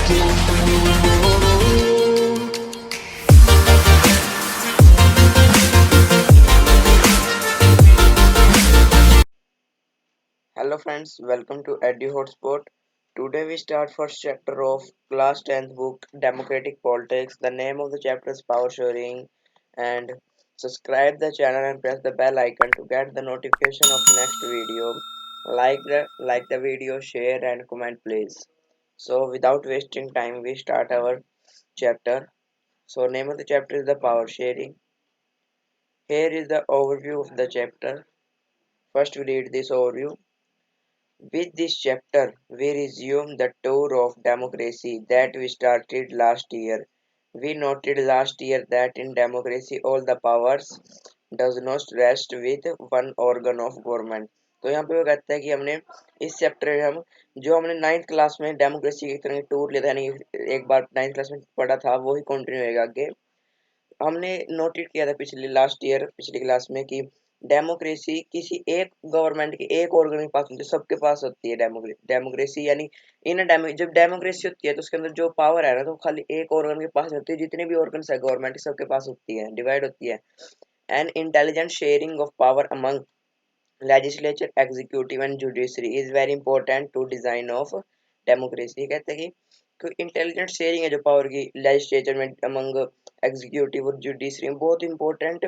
Hello friends, welcome to Edu Hotspot. Today we start first chapter of class 10th book Democratic Politics. The name of the chapter is Power Sharing, and subscribe the channel and press the bell icon to get the notification of next video. Like the video, share and comment please. So without wasting time we start our chapter. So name of the chapter is the Power Sharing. Here is the overview of the chapter. First we read this overview. With this chapter, we resume the tour of democracy that we started last year. We noted last year that in democracy all the powers does not rest with one organ of government. तो यहाँ पे वो कहता है कि हमने इस chapter में हम जो हमने नाइन्थ क्लास में डेमोक्रेसी की तरह टूर लिया था यानी एक बार नाइन्थ क्लास में पढ़ा था वो ही कंटिन्यू होएगा आगे। हमने नोटेड किया था पिछली क्लास में कि डेमोक्रेसी किसी एक गवर्नमेंट के एक ऑर्गन के पास होती है, सबके पास होती है डेमोक्रेसी यानी जब डेमोक्रेसी होती है तो उसके अंदर जो पावर है ना तो खाली एक ऑर्गन के पास होती है, जितने भी ऑर्गन है गवर्नमेंट के सबके पास होती है, डिवाइड होती है। An intelligent sharing of power among legislature executive and judiciary is very important to design of democracy. कहते हैं कि इंटेलिजेंट शेयरिंग है जो पावर की लेजिस्लेचर में अमंग एग्जीक्यूटिव और जुडिशरी में बहुत इंपॉर्टेंट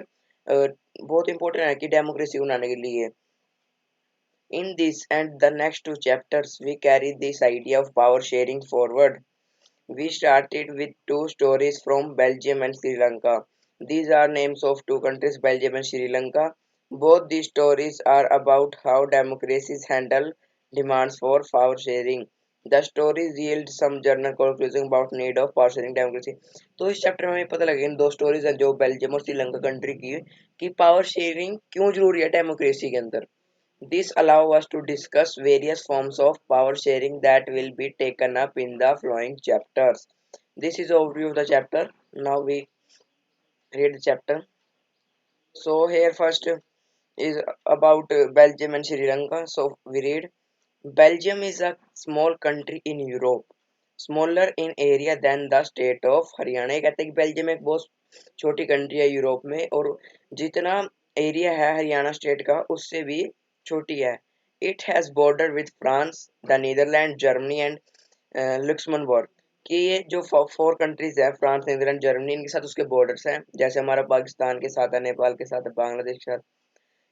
है कि डेमोक्रेसी बनाने के लिए। In this and the next two chapters, we carry this idea of power sharing forward. We started with two stories from Belgium and Sri Lanka. These are names of two countries, Belgium and Sri Lanka. Both these stories are about how democracies handle demands for power sharing. The stories yield some general conclusion about need of power sharing democracy. तो इस chapter में हमें पता लगेगा इन दो stories है जो Belgium और श्रीलंका कंट्री की कि पावर शेयरिंग क्यों जरूरी है डेमोक्रेसी के अंदर। This allows us to discuss various forms of power sharing that will be taken up in the following chapters. This is overview of the chapter. Now we read the chapter. So here first is about Belgium and Sri Lanka. So we read Belgium is a small country in Europe, smaller in area than the state of Haryana. ये कहते हैं कि Belgium एक बहुत छोटी country है Europe में और जितना एरिया है हरियाणा स्टेट का उससे भी छोटी है। It has border with France, the Netherlands, Germany and Luxembourg. कि ये जो फोर कंट्रीज है फ्रांस, नीदरलैंड, जर्मनी, इनके साथ उसके बॉर्डर्स हैं जैसे हमारा पाकिस्तान के साथ है, नेपाल के साथ है, बांग्लादेश के साथ।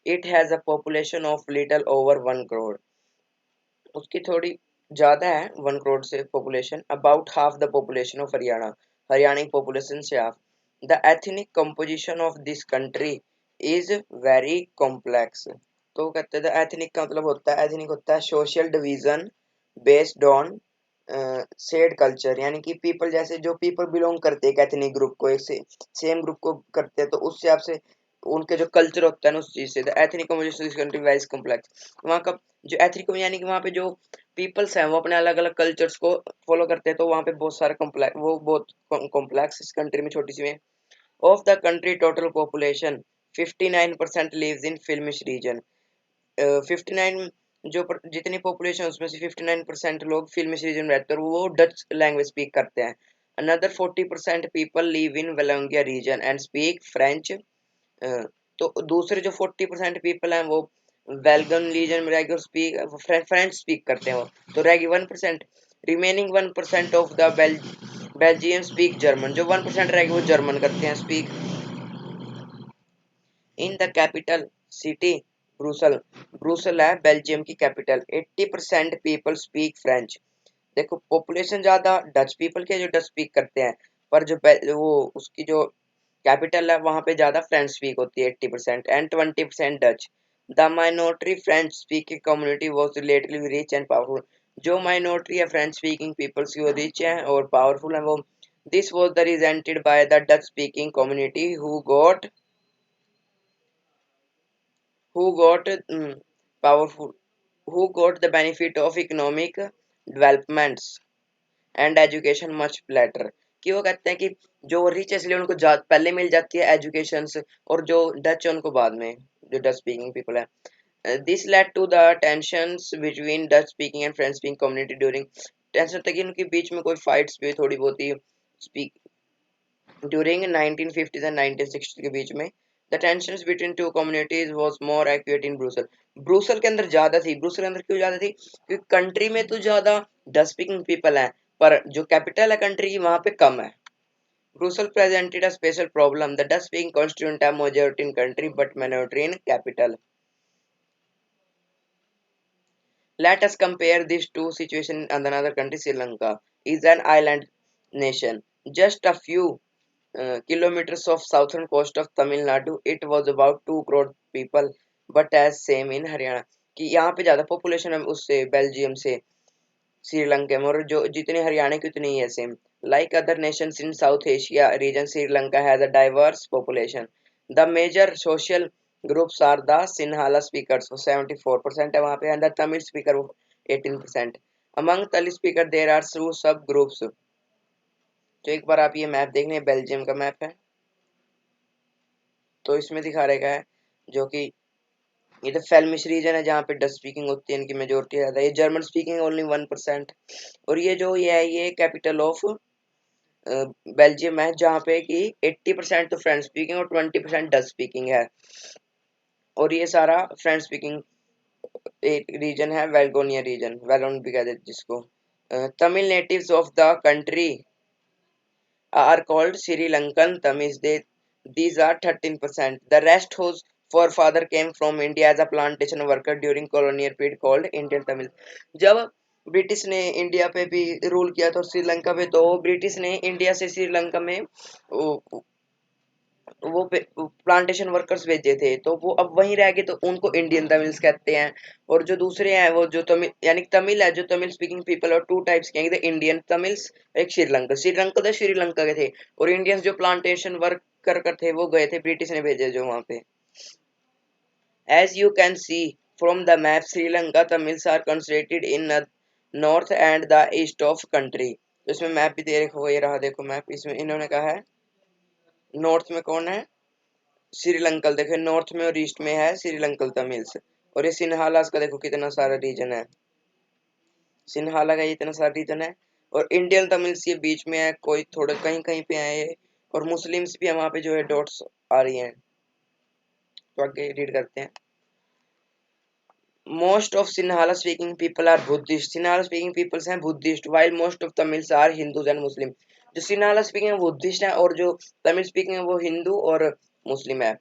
It has a population of little over 1 crore. उसकी थोड़ी ज़्यादा है 1 करोड़ से population, about half the population of Haryana. Haryana की पॉपुलेशन से half. The ethnic composition of this country is very complex. तो कहते हैं एथनिक का मतलब होता है, एथनिक होता है social division based on shared culture, यानी कि पीपल जैसे जो पीपल बिलोंग करते हैं एक एथनिक ग्रुप को, एक से सेम ग्रुप को करते हैं तो उससे आपसे उनके जो कल्चर होता है ना उस चीज से। The ethnic composition this country very complex. वहाँ का जो एथनिक यानी कि वहाँ पे जो पीपल्स हैं वो अपने अलग अलग कल्चर्स को फॉलो करते हैं तो वहाँ पे बहुत सारे बहुत कॉम्प्लेक्स इस कंट्री में छोटी सी में। Of the country total population 59% lives in Flemish region. 59 जितनी पॉपुलेशन उसमें से 59% लोग फिल्मिश रीजन में रहते हैं और वो डच लैंग्वेज स्पीक करते हैं। Another 40% people live in Wallonia region and speak French. तो दूसरे जो 40% पीपल हैं वो वेलगन रीजन में रहेगी और फ्रेंच स्पीक करते हैं वो, तो रहेगी 1%। Remaining 1% of the Belgium speak German. जो 1% रहेगी वो जर्मन करते हैं speak. In the capital city Brussels, Brussels है बेल्जियम की कैपिटल। 80% people speak French. देखो पॉपुलेशन ज्यादा डच पीपल के जो डच स्पीक करते हैं, पर जो वो उसकी जो कैपिटल है वहां पे ज्यादा फ्रेंच स्पीक होती है 80% and 20% Dutch. The minority French speaking community was relatively rich and powerful. जो माइनॉरिटी है फ्रेंच स्पीकिंग पीपल्स की वो रिच है और पावरफुल है वो। This was the resented by the Dutch speaking community who got powerful who got the benefit of economic developments and education much later। कि वो कहते हैं कि जो रिच है इसलिए उनको पहले मिल जाती है एजुकेशन और जो डच है उनको बाद में, जो डच स्पीकिंग पीपल है। This led to the tensions between Dutch speaking and French speaking community during tension तक कि उनके बीच में कोई फाइट्स भी थोड़ी बहुत he speak during 1950s and 1960 के बीच में the tensions between two communities was more acute in Brussels. Brussels के अंदर ज्यादा थी। ब्रुसल के अंदर क्यों ज्यादा थी? क्योंकि कंट्री में तो ज्यादा डच स्पीकिंग पीपल हैं, पर जो कैपिटल है कंट्री की वहां पे कम है। Brussels presented a special problem. The Dutch-speaking constituent a majority in country but minority in capital. Let us compare these two situations in another country. Sri Lanka is an island nation. Just a few kilometers of southern coast of Tamil Nadu. It was about 2 crore people, but as same in Haryana. कि यहाँ पे ज़्यादा population है उससे Belgium से श्रीलंका में, और जो जितने हरियाणा की उतनी ही है same. Like other nations in south Asia region, Sri Lanka has a diverse population. The major social groups are the Sinhala speakers, वो 74% है वहाँ पे, एंड द तमिल स्पीकर वो 18%। Among Tamil speaker there are two sub groups. तो एक बार आप ये मैप देख लें, बेल्जियम का मैप है, तो इसमें दिखा रहेगा है जो कि ये तो फेल्मिश रीजन है जहाँ पे डच स्पीकिंग होती है, इनकी मेजोरिटी ज़्यादा है। ये जर्मन स्पीकिंग ओनली 1%। और ये जो ये है ये कैपिटल ऑफ बेल्जियम है जहाँ पे कि 80% तो फ्रेंच स्पीकिंग और 20% डच स्पीकिंग है। और ये सारा फ्रेंच स्पीकिंग एक रीजन है, वेलगोनिया रीजन, वेलोन भी कह देते जिसको। Tamil natives of the country are called Sri Lankan Tamils. These are 13%. The rest whose forefather came from India as a plantation worker during colonial period called Indian Tamil. जब British ने India पे भी rule किया था श्रीलंका पे, तो British ने India से श्रीलंका में वो प्लांटेशन वर्कर्स भेजे थे, तो वो अब वहीं रह गए, तो उनको इंडियन तमिल्स कहते हैं। और जो दूसरे हैं वो जो तमिल यानी तमिल है, जो तमिल स्पीकिंग पीपल, और टू टाइप्स के हैं, इंडियन तमिल्स, एक श्रीलंका। श्रीलंका तो श्रीलंका के थे, और इंडियंस जो प्लांटेशन वर्क कर थे वो गए थे, ब्रिटिश ने भेजे जो वहां पे। As you can see from the map, Sri Lanka Tamils are concentrated in north and the east of country. तो इसमें मैप भी दे रखो, ये रहा देखो मैप, इसमें इन्होंने कहा है नॉर्थ में कौन है, श्रीलंकल। देखो नॉर्थ में और ईस्ट में है श्रीलंकल तमिल्स। और ये सिन्हाला का देखो कितना सारा रीजन है, सिन्हाला का इतना सारा रीजन है। और इंडियन तमिल्स ये बीच में है, कोई थोड़े कहीं कहीं पे है ये। और मुस्लिम्स भी है वहाँ पे जो है डॉट्स आ रही हैं। तो आगे रीड करते हैं। Most of Sinhala speaking people are Buddhist. Sinhala speaking peoples हैं Buddhist, while most of Tamils are Hindus and Muslim. जो Sinhala speaking है बुद्धिस्ट है, और जो तमिल स्पीकिंग है वो हिंदू और मुस्लिम है।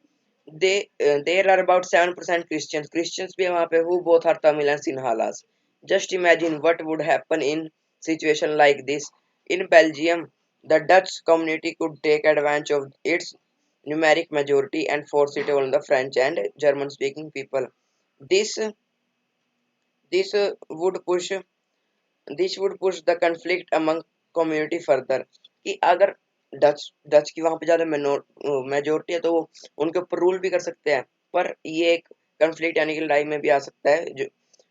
There are about 7% Christians. Christians भी है वहाँ पे, who both are Tamil and Sinhalas. Just imagine what would happen in situation like this. In Belgium, the Dutch community could take advantage of its numeric majority and force it on the French and German speaking people. This this would push this would push the conflict among community further। कि अगर Dutch Dutch की वहां पे ज्यादा majority है तो वो उनके ऊपर रूल भी कर सकते हैं, पर ये एक कंफ्लिक्ट यानी कि लड़ाई में भी आ सकता है। जो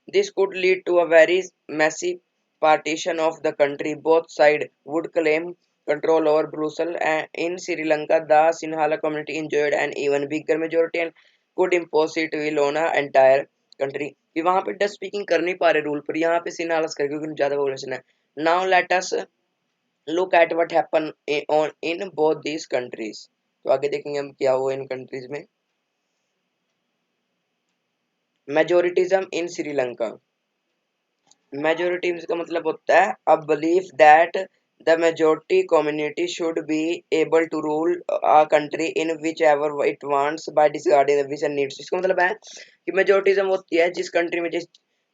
this could lead to a very massive partition of the country. Both sides would claim control over Brussels, and in Sri Lanka, the Sinhala community enjoyed an even bigger majority and could impose it will on a entire country। कि वहां पे Dutch speaking कर नहीं पा रहे rule, पर यहाँ पे सिन्हालस कर, क्योंकि ज्यादा पॉपुलेशन है। Now let us look at what happen on in both these countries. तो आगे देखेंगे हम क्या हुआ इन कंट्रीज में। मेजोरिटिज्म इन श्रीलंका। Majoritism का मतलब होता है a belief that the majority community should be able to rule a country in whichever it wants by disregarding the wishes and needs। इसका मतलब है कि मेजोरिटिज्म होती है जिस कंट्री में जिस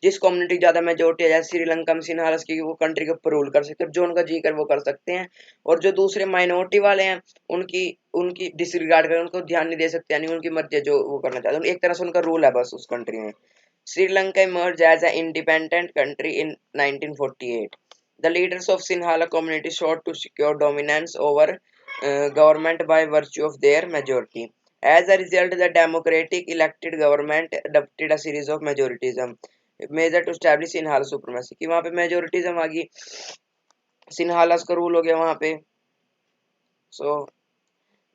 जिस कम्युनिटी ज्यादा मेजोरिटी है, जैसे श्रीलंका में सिन्हालस की, वो कंट्री के ऊपर रूल कर सकते हैं, जो उनका जी कर वो कर सकते हैं। और जो दूसरे माइनॉरिटी वाले हैं उनकी उनकी डिसरिगार्ड कर, उनको ध्यान नहीं दे सकते, यानी उनकी मर्जी है जो वो करना चाहते हैं, एक तरह से उनका रूल है बस उस कंट्री में। Sri Lanka emerged as an independent country in 1948. The leaders of Sinhala community sought to secure dominance over government by virtue of their majority. As a result, the democratic elected government adopted a series of majoritism measures to establish Sinhala supremacy। कि वहाँ पे majoritism आ गई, Sinhalese का rule हो गया वहाँ पे। So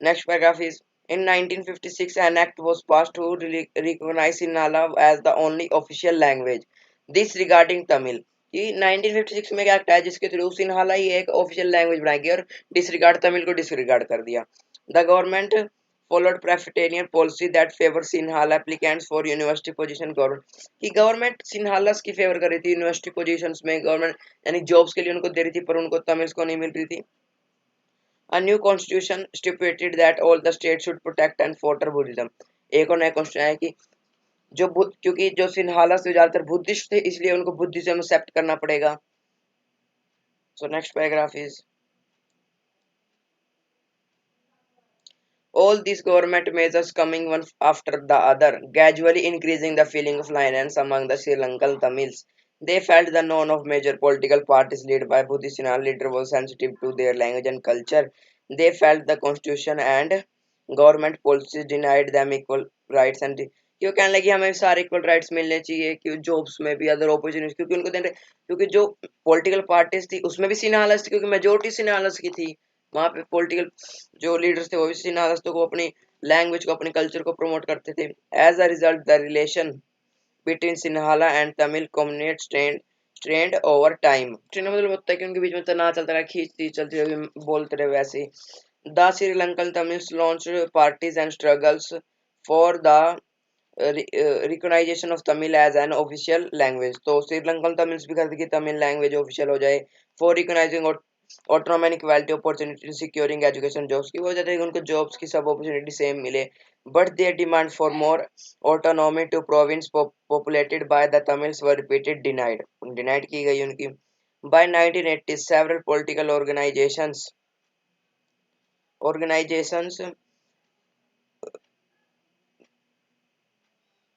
next paragraph is in 1956 an act was passed to recognize Sinhala as the only official language. This regarding Tamil. कि 1956 में क्या एक्ट है जिसके थ्रू सिन्हाला ही एक ऑफिशियल लैंग्वेज बनाएगी और डिसरिगार्ड तमिल को डिसरिगार्ड कर दिया। The government followed Presbyterian policy that favor Sinhala applicants for university position government कि गवर्नमेंट सिन्हालस की फेवर कर रही थी यूनिवर्सिटी पोजीशंस में गवर्नमेंट यानी जॉब्स के लिए उनको दे रही थी पर उनको तमिल्स को नहीं मिल रही थी। A new constitution stipulated that all the states should protect and foster Buddhism। एक और नया कॉन्स्टिट्यूशन है कि जो बुद्ध क्योंकि जो सिन्हाला से ज्यादातर बुद्धिस्ट थे इसलिए उनको बुद्धिज्म एक्सेप्ट करना पड़ेगा। So next paragraph is all these government measures coming one after the other, gradually increasing the feeling of lioness among the Sri Lankan Tamils. They felt the none of major political parties led by Buddhist leader was sensitive to their language and culture. They felt the constitution and government policies denied them equal rights and क्यों कहने लगी हमें सारे equal rights मिलने चाहिए कि jobs में भी अदर अपॉर्चुनिटीज क्योंकि उनको देने क्योंकि जो पॉलिटिकल पार्टीज थी उसमें भी सिन्हालस थी क्योंकि मेजोरिटी सिन्हालस की थी वहां पे पॉलिटिकल जो लीडर्स थे वो भी सिन्हालस को अपनी लैंग्वेज को अपने कल्चर को प्रमोट करते थे। As a result the relation between Sinhala and Tamil community strained over time. ट्रेन मतलब होता है कि उनके बीच में तनाव चलता रहा खींचती चलती रही बोलते रहे वैसे the Sri Lankan Tamils launch parties and struggles for the recognisation of Tamil as an official language. तो श्रीलंकन तमिल्स भी करते कि तमिल लैंग्वेज ऑफिशियल हो जाए for recognising autonomy and equality opportunity securing education jobs की वजह से उनको जॉब्स की सब अपॉर्चुनिटी सेम मिले but their demand for more autonomy to province populated by the Tamils were repeated denied की गई उनकी। by 1980 several political organizations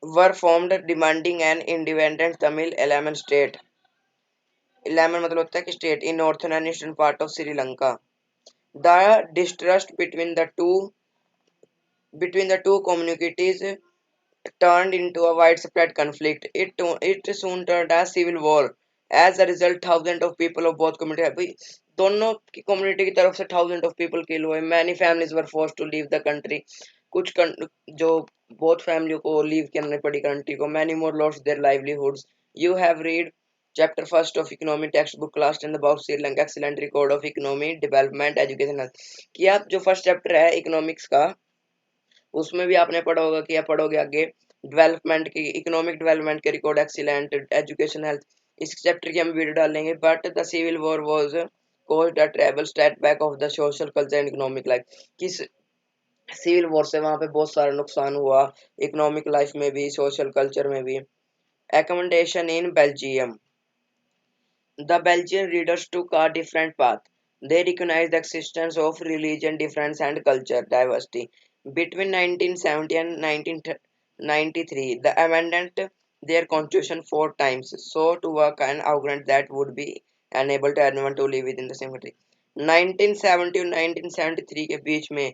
were formed demanding an independent Tamil element state। Eleven मतलब होता है कि state in northern and eastern part of Sri Lanka. The distrust between the two communities turned into a widespread conflict। It soon turned as civil war। As a result, thousands of people of both communities भाई दोनों की community की तरफ से thousands of people kill हुए। Many families were forced to leave the country। कुछ जो बहुत फैमिलियों को लीव करनी पड़ी कंट्री को। Many more lost their livelihoods। You have read chapter first of economy textbook class 10 about Sri Lanka excellent record of economy development education health कि आप जो फर्स्ट चैप्टर है इकोनॉमिक्स का उसमें भी आपने पढ़ा होगा कि आप पढ़ोगे आगे डेवलपमेंट की इकोनॉमिक डेवलपमेंट के रिकॉर्ड एक्सीलेंट एजुकेशन हेल्थ इस चैप्टर की हम वीडियो डालेंगे but the civil war was caused a travel setback of the social culture and economic life किस सिविल वॉर से वहां पे बहुत सारा नुकसान हुआ इकोनॉमिक लाइफ में भी सोशल कल्चर में भी। accommodation in Belgium the Belgian readers took a different path। They recognized the existence of religion difference and culture diversity between 1970 and 1993 the amendment their constitution four times so to work an argument that would be enable to anyone to live within the same country। 1970 और 1973 के बीच में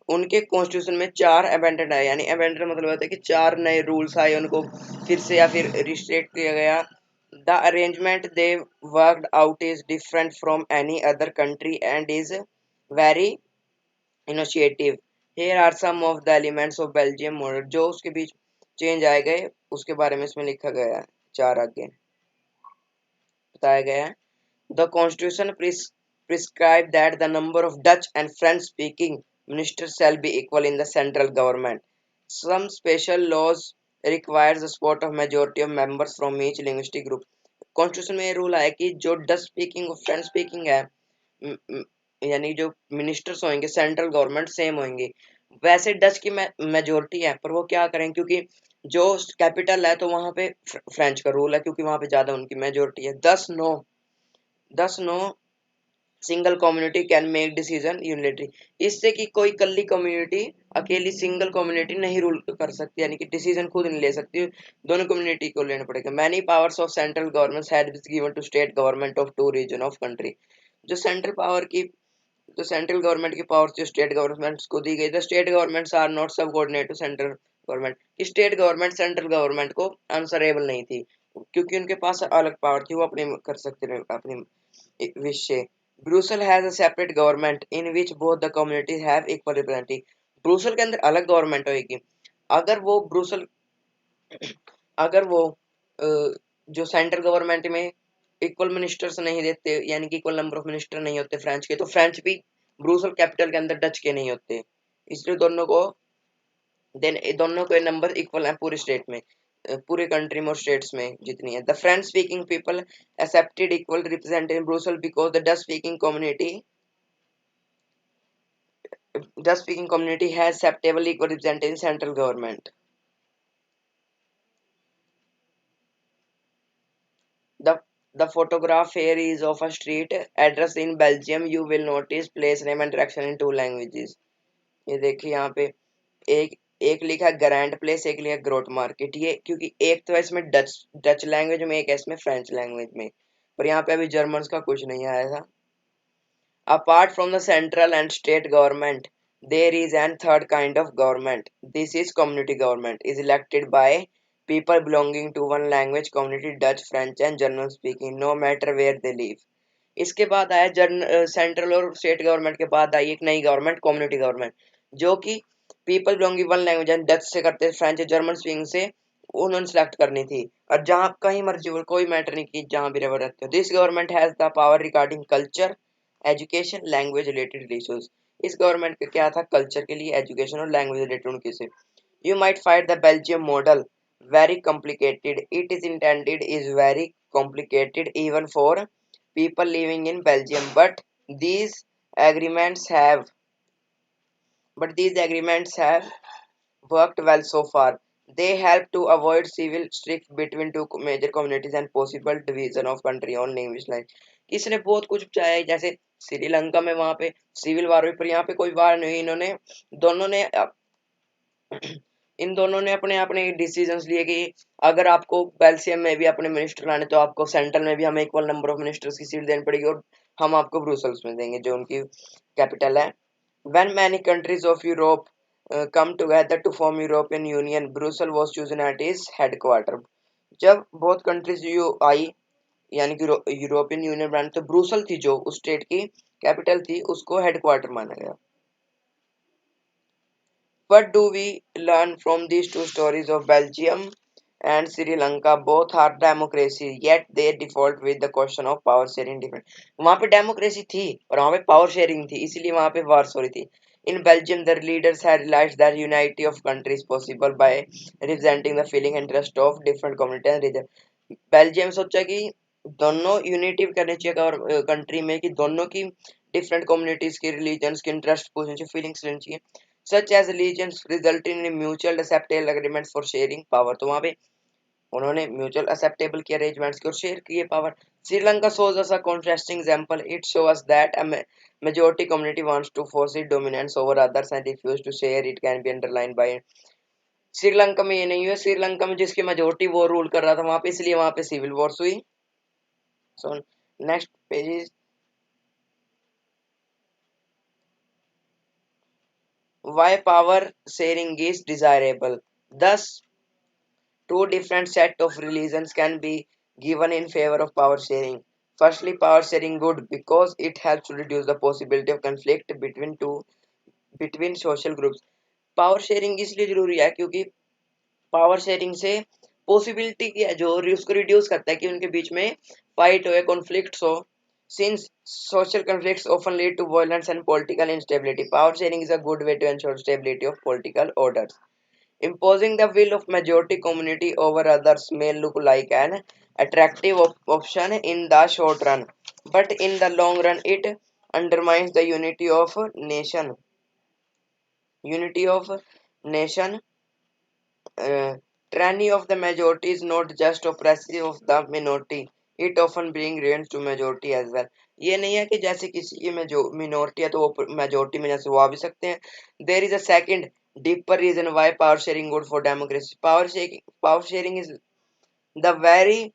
उनके constitution में चार amendment आए यानी amendment मतलब होता है कि चार नए रूल्स आए उनको फिर से या फिर रिस्ट्रिक्ट किया गया। The arrangement they worked out is different from any other country and is very initiative. Here are some of the elements of Belgium model जो उसके बीच चेंज आए गए उसके बारे में इसमें लिखा गया है चार आगे बताया गया है। The constitution prescribed that the number of Dutch and French-speaking ministers shall be equal in the central government. Some special laws requires the support of majority of members from each linguistic group। Constitution में ये rule है कि जो Dutch speaking और French speaking है यानी जो ministers होंगे सेंट्रल गवर्नमेंट सेम होंगे वैसे डच की मेजोरिटी है पर वो क्या करें क्योंकि जो कैपिटल है तो वहां पे फ्रेंच का रूल है क्योंकि वहां पे ज्यादा उनकी मेजोरिटी है। Thus no single community can make decision unitary इससे कि कोई कल्ली कम्युनिटी अकेली सिंगल कम्युनिटी नहीं रूल कर सकती यानी कि डिसीजन खुद नहीं ले सकती दोनों कम्युनिटी को लेना पड़ेगा। Many powers of central government had been given to state government of to region of country जो सेंट्रल पावर की तो सेंट्रल गवर्नमेंट की पावर जो स्टेट गवर्नमेंट्स को दी गई the state governments are not subordinate to central government कि state government central government को आंसरेबल नहीं थी क्योंकि उनके पास अलग पावर थी वो अपने कर सकते थे अपने विश से। Brussels has a separate government in which both the communities have equal representative Brussels के अंदर अलग गवर्नमेंट होगी अगर वो ब्रुसेल अगर वो जो सेंट्रल गवर्नमेंट में इक्वल मिनिस्टर्स नहीं देते, यानी कि इक्वल नंबर ऑफ मिनिस्टर नहीं होते फ्रेंच के, तो फ्रेंच भी ब्रुसेल कैपिटल के अंदर डच के नहीं होते, इसलिए दोनों के नंबर इक्वल है पूरे स्टेट में, पूरे कंट्री में और स्टेट्स में जितनी है। The French speaking people accepted equal representation in Brussels because the Dutch speaking community has acceptable equal representation in central government. The the photograph here is of a street address in Belgium. You will notice place name and direction in two languages. ये देखिए यहाँ पे एक एक लिखा है grand place, एक लिखा है ग्रोट मार्केट। ये क्योंकि एक तो है इसमें डच डच लैंग्वेज में, एक है इसमें फ्रेंच लैंग्वेज में, पर यहाँ पे अभी जर्मन का कुछ नहीं आया था। Apart from the central and state government, there is a third kind of government. This is community government, is elected by people belonging to one language community, Dutch, French and German speaking, no matter where they live. इसके बाद आया central और state government के बाद आई एक नई government, community government, जो कि people belonging one language and Dutch से करते, फ्रेंच जर्मन स्पीकिंग से उन्होंने सेलेक्ट करनी थी, और जहाँ कहीं मर्जी हो कोई मैटर नहीं की जहाँ भी रह रहते हो। This government has the power regarding culture, education, language related issues. इस गवर्नमेंट का क्या था, कल्चर के लिए, एजुकेशन और लैंग्वेज रिलेटेड उनके से। You might find the Belgium model very complicated. It is intended is very complicated even for people living in Belgium, these agreements have these agreements have worked well so far. They help to avoid civil strife between two major communities and possible division of country on language line. इसने बहुत कुछ चाहा है, जैसे श्रीलंका में वहां पे civil वार हुई, पर यहाँ पे कोई वार नहीं, इन्होंने दोनों ने इन दोनों ने अपने अपने डिसीजंस लिए कि अगर आपको बेल्जियम में भी अपने मिनिस्टर लाने, तो आपको सेंट्रल में भी हमें इक्वल नंबर ऑफ मिनिस्टर्स की सीट देनी पड़ेगी, और हम आपको ब्रुसेल्स में देंगे जो उनकी कैपिटल है। When many countries of Europe come together to form European Union, Brussels was chosen at its headquarter. जब बहुत कंट्रीज आई, यानी कि यूरोपियन यूनियन बना, तो ब्रुसल थी जो उस स्टेट की कैपिटल थी, उसको हेडक्वार्टर माना गया। What do we learn from these two stories of Belgium and Sri Lanka? Both are democracy, yet they default with the question of power sharing different. वहाँ पे डेमोक्रेसी थी और वहाँ पे पावर शेयरिंग थी, इसीलिए वहाँ पे वार्स हो रही थी। In Belgium, the leaders had realized that unity of country is possible by representing the feeling and interest of different communities and regions. Belgium सोचा कि दोनों यूनिटी करनी चाहिए और कंट्री में, कि दोनों की डिफरेंट कम्युनिटीज के रिलीजन्स के इंटरेस्ट पूछने चाहिए, फीलिंग्स लेनी चाहिए, such as allegiance resulting in mutual acceptable agreements for sharing power. तो वहाँ पे उन्होंने म्यूचुअल एक्सेप्टेबल की अरेंजमेंट्स को शेयर किए power. Sri Lanka shows us a contrasting example. It shows us that a majority community wants to force its dominance over others and refuse to share it can be underlined by. Sri Lanka में ये नहीं हुआ, श्रीलंका में जिसकी majority वो rule कर रहा था वहां पे, इसलिए वहां पे सिविल वॉर्स हुई। So next page is why power sharing is desirable. Thus two different set of reasons can be given in favor of power sharing. Firstly, power sharing good because it helps to reduce the possibility of conflict between social groups. Power sharing इसलिए जरूरी है क्योंकि power sharing से possibility की है जो उसको reduce करता है कि उनके बीच में फाइट हो या कॉन्फ्लिक्ट्स हो, since social conflicts often lead to violence and political instability. Power sharing is a good way to ensure stability of political orders. Imposing the will of majority community over others may look like an attractive option in the short run, but in the long run it undermines the unity of nation. Tyranny of the majority is not just oppressive of the minority, it often brings ruin to majority as well. ये नहीं है कि जैसे किसी की minority है तो वो मेजोरिटी में जैसे वो आ भी सकते हैं। There is a second deeper reason why power sharing good for democracy. Power sharing is the very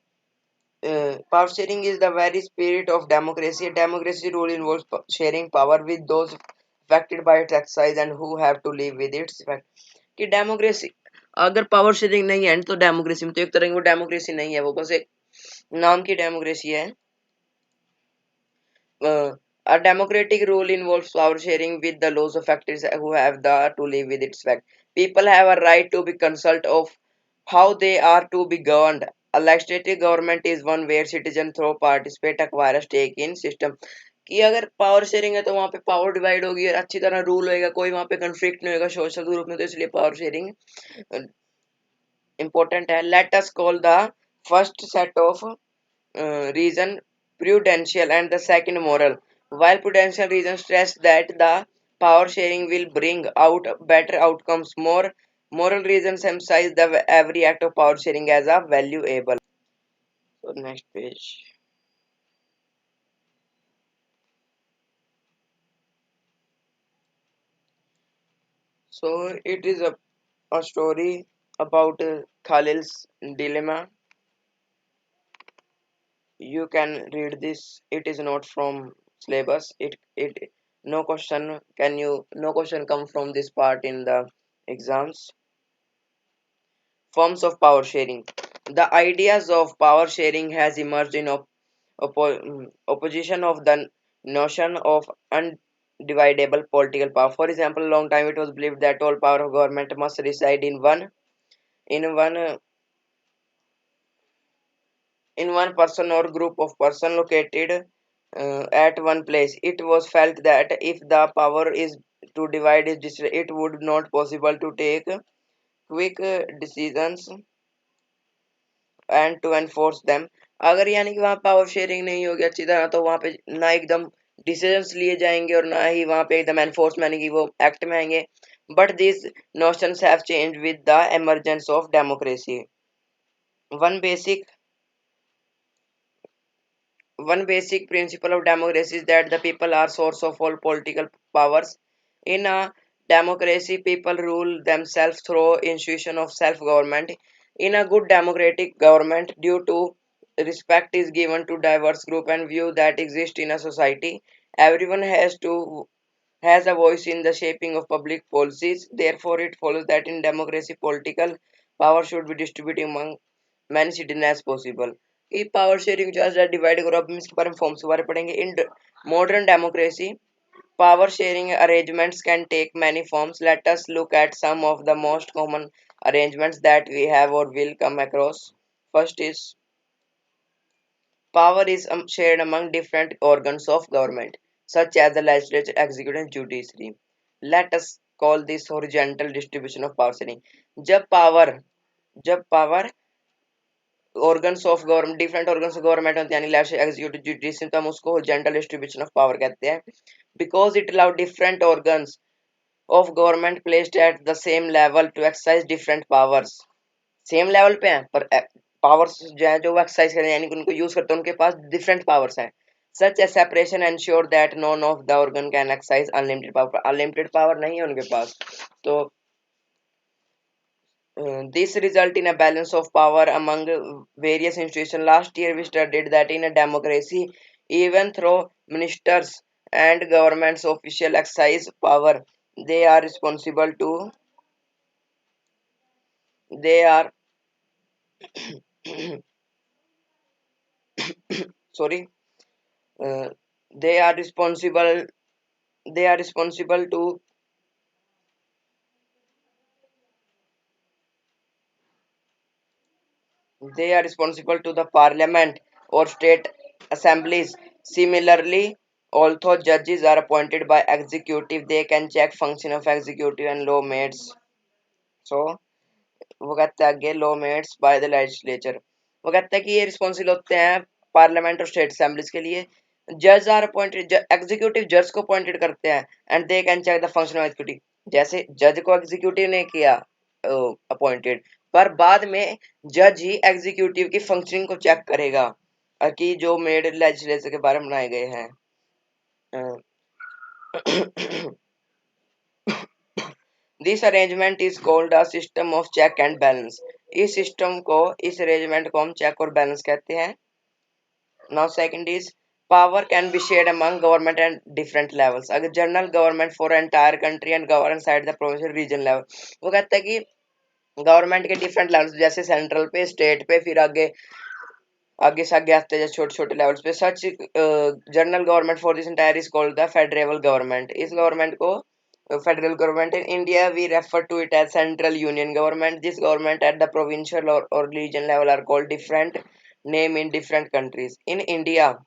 spirit of democracy. Democracy rule involves sharing power with those affected by its exercise and who have to live with its effect. कि democracy अगर power sharing नहीं है तो democracy में तो एक तरह की वो डेमोक्रेसी नहीं है, वो बस एक नाम की डेमोक्रेसी है। A democratic rule involves power sharing with the laws affected who have the to live with its fact. People have a right to be consult of how they are to be governed. A legislative government is one where citizens through participate acquire a stake in system. कि अगर power sharing है तो वहाँ पे power divide होगी और अच्छी तरह रूल होएगा, कोई वहाँ पे कंफ्लिक्ट नहीं होगा सोशल ग्रुप में, तो इसलिए पावर शेयरिंग important है. Let us call the first set of reason prudential and the second moral. While prudential reasons stress that the power sharing will bring out better outcomes, more moral reasons emphasize the every act of power sharing as a valuable. So next page. So it is a story about Khalil's dilemma. You can read this. It is not from syllabus. It no question can you no question come from this part in the exams. Forms of power sharing. The ideas of power sharing has emerged in opposition of the notion of undividable political power. For example, a long time it was believed that all power of government must reside in one in one person or group of person located at one place. It was felt that if the power is to divide it would not possible to take quick decisions and to enforce them. अगर यानी कि वहाँ power sharing नहीं होगी अच्छी तरह तो वहाँ पे ना एकदम डिसीजंस लिए जाएंगे और ना ही वहाँ पे एकदम एनफोर्समेंट यानी कि वो एक्ट में आएंगे. But this notions have change with the emergence of democracy. One basic One basic principle of democracy is that the people are source of all political powers. In a democracy, people rule themselves through institution of self-government. In a good democratic government, due to respect is given to diverse group and view that exist in a society, everyone has a voice in the shaping of public policies. Therefore, it follows that in democracy, political power should be distributed among many citizens as possible. ये power sharing जो है divide करो. अब हम इसके बारे में forms के बारे में पढ़ेंगे. In modern democracy power sharing arrangements can take many forms. Let us look at some of the most common arrangements that we have or will come across. First is power is shared among different organs of government, such as the legislature, executive, and judiciary. Let us call this horizontal distribution of power sharing. जब power organs of government different organs of government होते हैं यानी legislative executive judicial तो हम उसको horizontal distribution of power कहते हैं because it allow different organs of government placed at the same level to exercise different powers. Same level पे हैं पर पावर्स जो है जो वो एक्सरसाइज करें यानी कि उनको यूज करते हैं उनके पास डिफरेंट पावर्स हैं. Such a separation ensure that none of the organ can exercise unlimited power. Unlimited power नहीं है उनके पास. तो this result in a balance of power among various institutions. Last year we studied that in a democracy, even though ministers and governments official exercise power, they are responsible to they are sorry uh, they are responsible they are responsible to the parliament or state assemblies. Similarly, although judges are appointed by executive, they can check function of executive and lawmakes. So वो कहता है आगे lawmakes by the legislature. वो कहता है कि ये responsible होते हैं पार्लियामेंट और स्टेट असेंबलीज के लिए. जज आर अपॉइंटेड एग्जीक्यूटिव जज को अपॉइंटेड करते हैं and they can check the function of executive. जैसे जज को एग्जीक्यूटिव ने किया अपॉइंटेड पर बाद में जज ही एग्जीक्यूटिव की फंक्शनिंग को चेक करेगा कि जो मेड लेजिस्लेचर के बारे में बनाए गए हैं. This arrangement is called a system of check and balance. इस अरेंजमेंट को हम चेक और बैलेंस कहते हैं. Now second is power can be shared among government and different levels. अगर general government for entire country and govern side the provincial region level. वो कहता है कि गवर्नमेंट के डिफरेंट लेवल्स जैसे सेंट्रल पे स्टेट पे फिर आगे आगे से आगे आते हैं छोटे छोटे लेवल्स पे. Such general government for this entire is called the federal government. इस गवर्नमेंट को federal government. In India, we refer to it as central union government. This government at the provincial or region level are called different name in different countries. In India,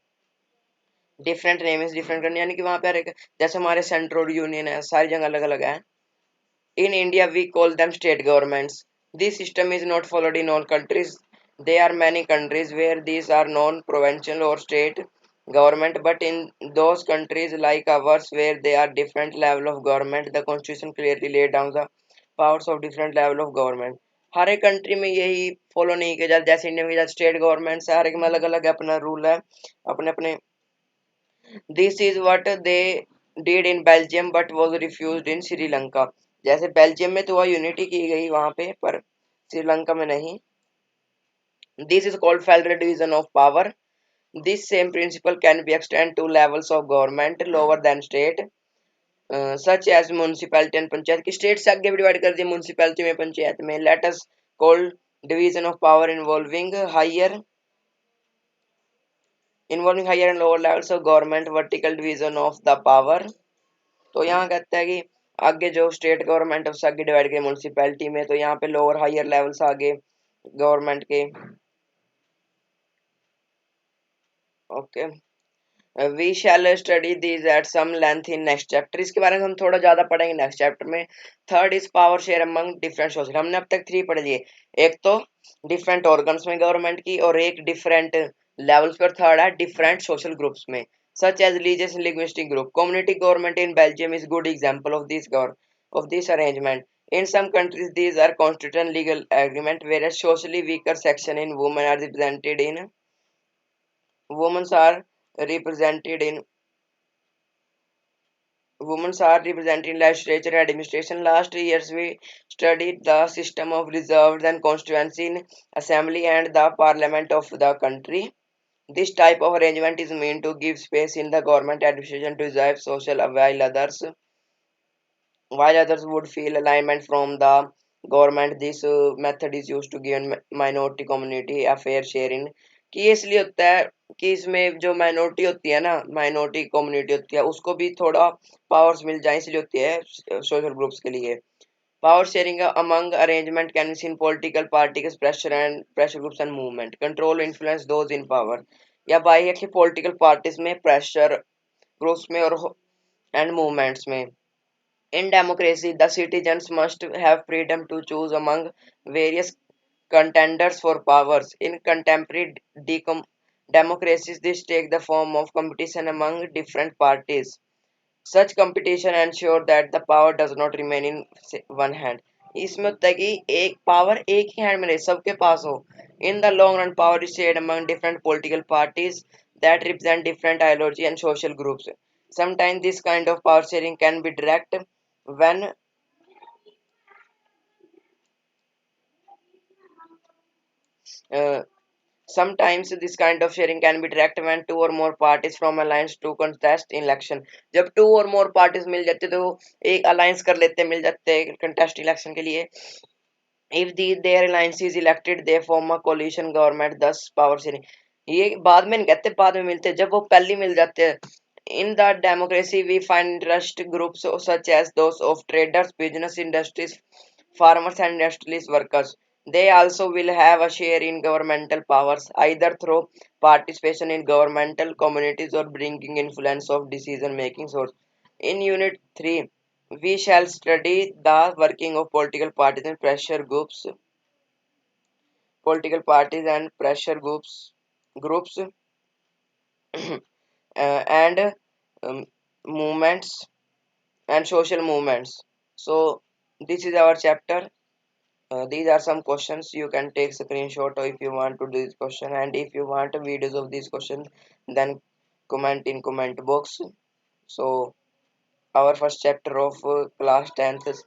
different name is different country, यानी कि वहाँ पे हर एक जैसे हमारे central union है सारी जगह अलग अलग है. In India, we call them state governments. This system is not followed in all countries. There are many countries where these are non-provincial or state government, but in those countries like ours where they are different level of government, the constitution clearly laid down the powers of different level of government. हर एक country में यही follow नहीं किया जाता. जैसे India में state government है, हर एक में अलग अलग अपना रूल है, अपने अपने. This is what they did in Belgium but was refused in Sri Lanka. जैसे बेल्जियम में तो वह यूनिटी की गई वहां पे, पर श्रीलंका में नहीं. This is called federal division of power. This same principle can be extended to levels of government lower than state, such as municipality and panchayat की स्टेट से आगे भी डिवाइड कर दिया म्यूनिसिपैलिटी में पंचायत में. Let us call division of power involving higher and lower levels of government vertical division of the power. तो यहाँ कहता है कि आगे जो स्टेट गवर्नमेंट है उससे आगे डिवाइड किया म्यूनसिपैलिटी में, तो यहाँ पे लोअर हायर लेवल्स आगे गवर्नमेंट के. Okay, we shall study these at some length in next chapter. इसके बारे में हम थोड़ा ज्यादा पढ़ेंगे नेक्स्ट चैप्टर में. Third is power share among different social. हमने अब तक थ्री पढ़ लिए. एक तो डिफरेंट ऑर्गन्स में गवर्नमेंट की, और एक डिफरेंट लेवल्स पर. थर्ड है डिफरेंट सोशल ग्रुप्स में, such as religious and linguistic group. Community government in Belgium is good example of this arrangement. In some countries, these are constitutional legal agreement, whereas socially weaker section in women are represented in women are represented in legislature and administration. Last years, we studied the system of reserved and constituency in assembly and the parliament of the country. This type of arrangement is meant to give space in the government administration to reserve social while others would feel alignment from the government. This method is used to give minority community a fair share in. कि ये इसलिए होता है कि इसमें जो minority होती है ना, माइनॉरिटी कम्युनिटी होती है, उसको भी थोड़ा पावर्स मिल जाए, इसलिए होती है सोशल ग्रुप्स के लिए. Power sharing among arrangement can be in political parties pressure groups and movement control influence those in power. या बाई एक्चुअली पॉलिटिकल पार्टीज में, प्रेशर ग्रुप्स में और एंड मूवमेंट्स में. In democracy, the citizens must have freedom to choose among various contenders for powers. In contemporary democracies, this takes the form of competition among different parties. Such competition ensure that the power does not remain in one hand. इसमें होता है कि एक power एक ही hand में रहे, सबके पास हो. In the long run, power is shared among different political parties that represent different ideology and social groups. Sometimes this kind of power sharing can be direct when uh, sometimes this kind of sharing can be direct when two or more parties from alliance to contest in election. जब two or more parties मिल जाते तो एक alliance कर लेते, मिल जाते contest election के लिए. If their alliance is elected, they form a coalition government. Thus power sharing. ये बाद में नहीं कहते, बाद में मिलते, जब वो पहले मिल जाते हैं. In the democracy, we find interest groups such as those of traders, business industries, farmers, and industrialist workers. They also will have a share in governmental powers, either through participation in governmental communities or bringing influence of decision making source. In Unit 3, we shall study the working of political parties and pressure groups and um, movements and social movements. So this is our chapter. These are some questions. You can take screenshot if you want to do this question, and if you want videos of this question, then comment in comment box. So our first chapter of class 10th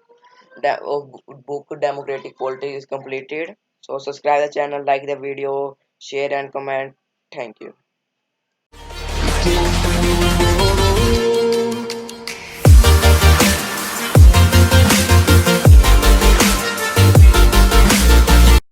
of book Democratic Politics is completed. So subscribe the channel, like the video, share and comment. Thank you.